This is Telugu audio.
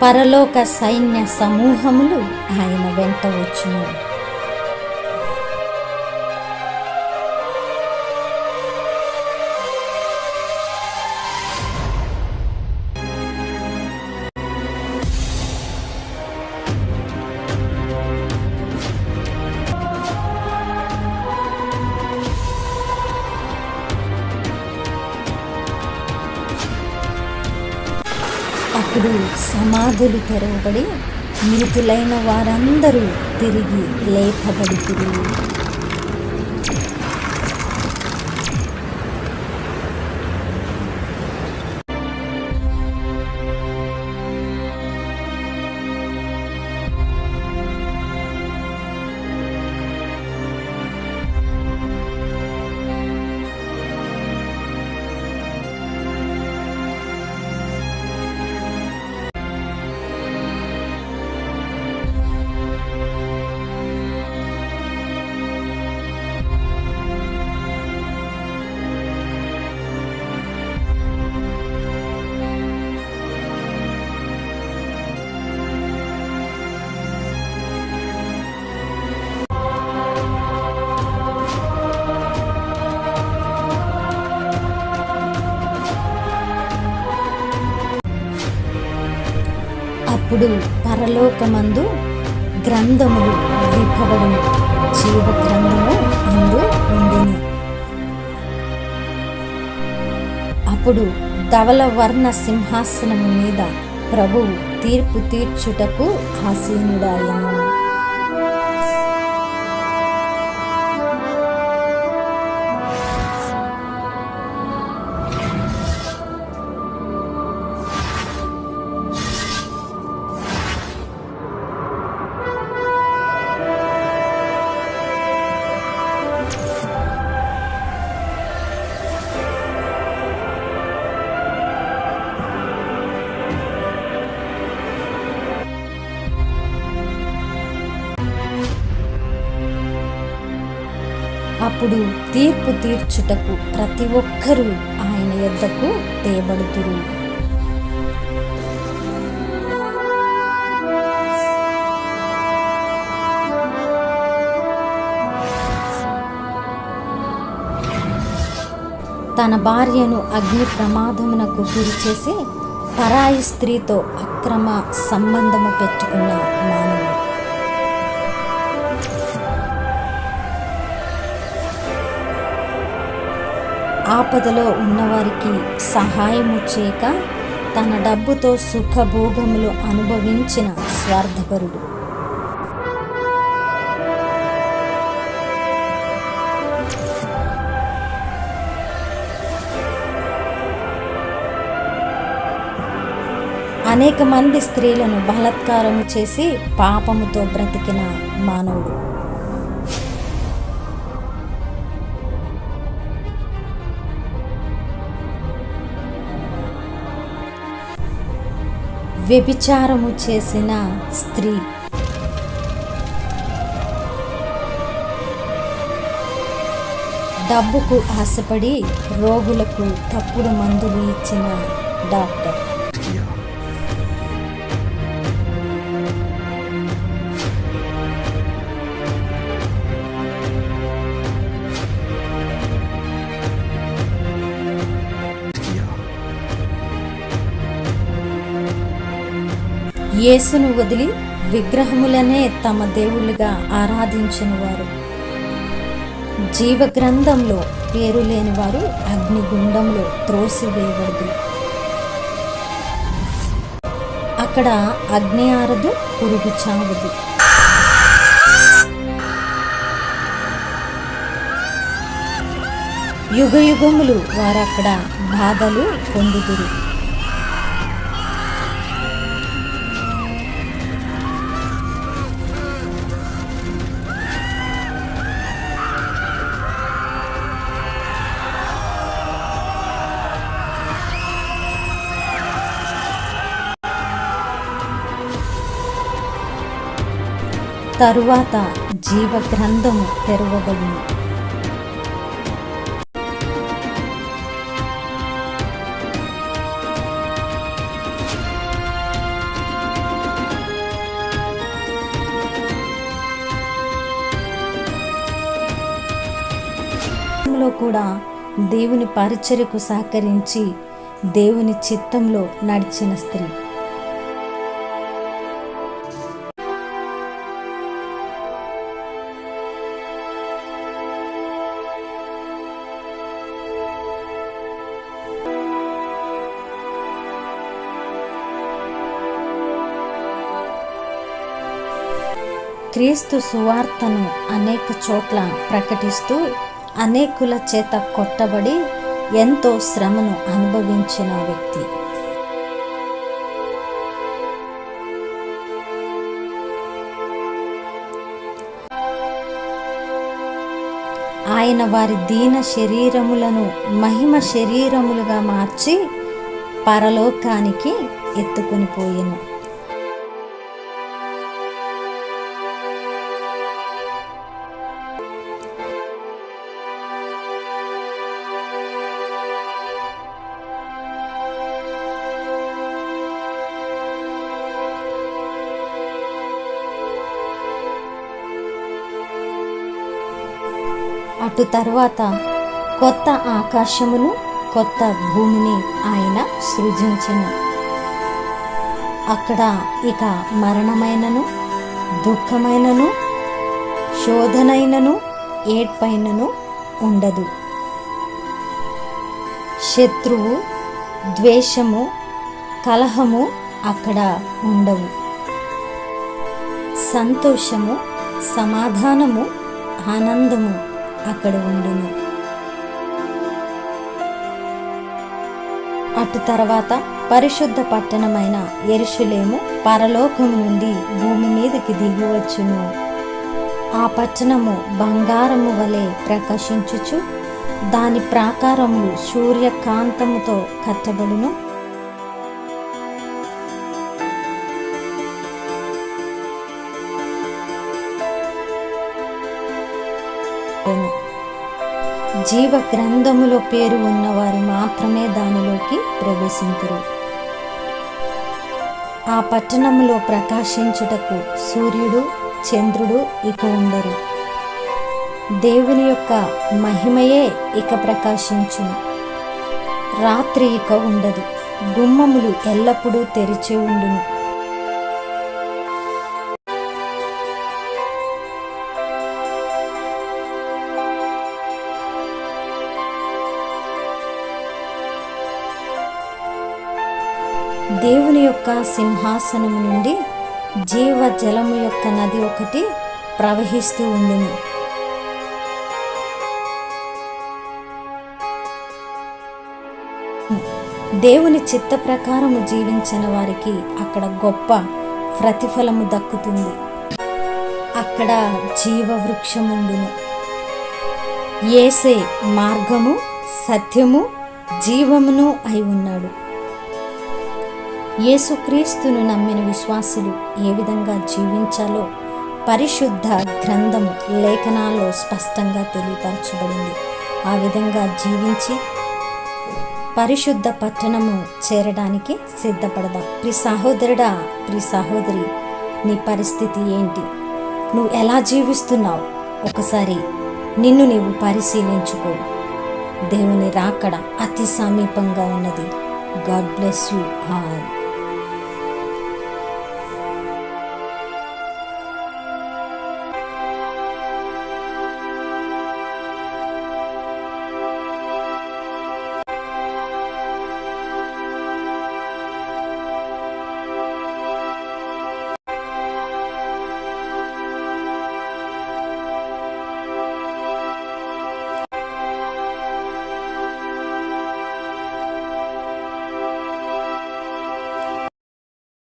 పరలోక సైన్య సమూహములు ఆయన వెంట వచ్చును. అప్పుడు సమాధులు తెరవబడి మృతులైన వారందరూ తిరిగి లేపబడుతురు. అప్పుడు పరలోకమందు గ్రంథములు విప్పబడును, జీవ గ్రంథము అందు ఉండును. అప్పుడు ధవల వర్ణ సింహాసనము మీద ప్రభువు తీర్పు తీర్చుటకు ఆసీనుడాయెను. అప్పుడు తీర్పు తీర్చుటకు ప్రతి ఒక్కరూ ఆయన యొద్దకు తేబడుతురు. తన భార్యను అగ్ని ప్రమాదమునకు గురి చేసి పరాయి స్త్రీతో అక్రమ సంబంధము పెట్టుకున్న మానవుడు. ఆపదలో ఉన్నవారికి సహాయము చేయక తన డబ్బుతో సుఖభోగములు అనుభవించిన స్వార్థపరుడు. అనేక మంది స్త్రీలను బలాత్కారము చేసి పాపముతో బ్రతికిన మానవుడు. వ్యభిచారము చేసిన స్త్రీ. డబ్బుకు ఆశపడి రోగులకు తప్పుడు మందులు ఇచ్చిన డాక్టర్. యేసును వదిలి విగ్రహములనే తమ దేవుళ్ళుగా ఆరాధించిన వారు. జీవ గ్రంథంలో పేరు లేని వారు అగ్నిగుండంలో త్రోసివేయబడదు. అక్కడ అగ్ని ఆరదు, పురుగు చావదు. యుగ యుగములు వారక్కడ బాధలు పొందుదురు. తరువాత జీవ గ్రంథము తెరవబడును. జీవితంలో కూడా దేవుని పరిచర్యకు సహకరించి దేవుని చిత్తంలో నడిచిన స్త్రీ. క్రీస్తు సువార్తను అనేక చోట్ల ప్రకటిస్తూ అనేకుల చేత కొట్టబడి ఎంతో శ్రమను అనుభవించిన వ్యక్తి. ఆయన వారి దీన శరీరములను మహిమ శరీరములుగా మార్చి పరలోకానికి ఎత్తుకొని పోయెను. అటు తరువాత కొత్త ఆకాశమును కొత్త భూమిని ఆయన సృజించెను. అక్కడ ఇక మరణమైనను దుఃఖమైనను శోధనైనను ఏడ్పైనను ఉండదు. శత్రువు ద్వేషము కలహము అక్కడ ఉండవు. సంతోషము సమాధానము ఆనందము అక్కడ ఉండును. అటు తర్వాత పరిశుద్ధ పట్టణమైన యెరూషలేము పరలోకము నుండి భూమి మీదకి దిగివచ్చును. ఆ పట్టణము బంగారము వలె ప్రకాశించుచు దాని ప్రాకారములు సూర్యకాంతముతో కట్టబడును. జీవ గ్రంథములో పేరు ఉన్నవారు మాత్రమే దానిలోకి ప్రవేశింతురు. ఆ పట్టణములో ప్రకాశించుటకు సూర్యుడు చంద్రుడు ఇక ఉండరు. దేవుని యొక్క మహిమయే ఇక ప్రకాశించును. రాత్రి ఇక ఉండదు. గుమ్మములు ఎల్లప్పుడూ తెరిచి ఉండును. దేవుని యొక్క సింహాసనము నుండి జీవ జలము యొక్క నది ఒకటి ప్రవహిస్తూ ఉండును. దేవుని చిత్త ప్రకారము జీవించిన వారికి అక్కడ గొప్ప ప్రతిఫలము దక్కుతుంది. అక్కడ జీవ వృక్షముండును. యేసే మార్గము సత్యము జీవమును అయి ఉన్నాడు. యేసుక్రీస్తును నమ్మిన విశ్వాసులు ఏ విధంగా జీవించాలో పరిశుద్ధ గ్రంథము లేఖనాల్లో స్పష్టంగా తెలియపరచబడింది. ఆ విధంగా జీవించి పరిశుద్ధ పట్టణము చేరడానికి సిద్ధపడదాం. ప్రియ సహోదరుడా, ప్రియ సహోదరి, నీ పరిస్థితి ఏంటి? నువ్వు ఎలా జీవిస్తున్నావు? ఒకసారి నిన్ను నీవు పరిశీలించుకో. దేవుని రాకడ అతి సమీపంగా ఉన్నది. God bless you all.